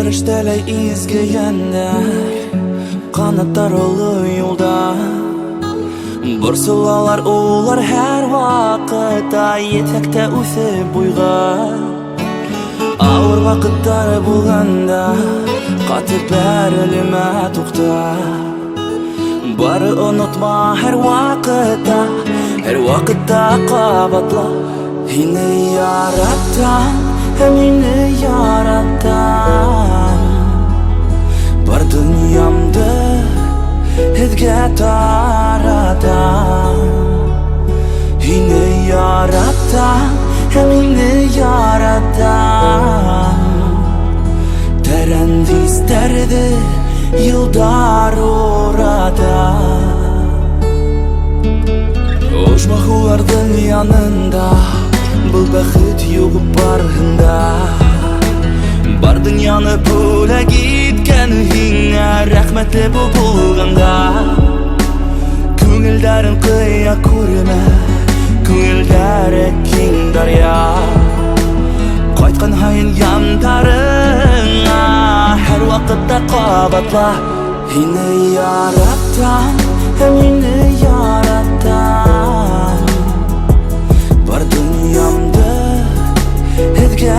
Ferishteler izleyenler kanatlar olu yolda. Bursulalar ular her vakıtta yetekte üsüp boyga. Ağır vakıtlar bulganda katıp berilime tukta. Barı unutma her vakıtta kabatla. Yine yarattan, hem yine yarattan. Bar dünyamda hizge taratan. Yine yarattan, hem yine yarattan. Terendizlerdi yıldar orada. Oşmahulardın yanında bu baxıt yok barında. Bar dünyanı pula gitken hinne rahmetli bu bulganda. Köngüllerin kıya kurma, köngüllere king darya. Qaytqan hayın yandarına her vakitte qabatla. Yine yarattan, hem yine yarattan. Bar dünyamda hizge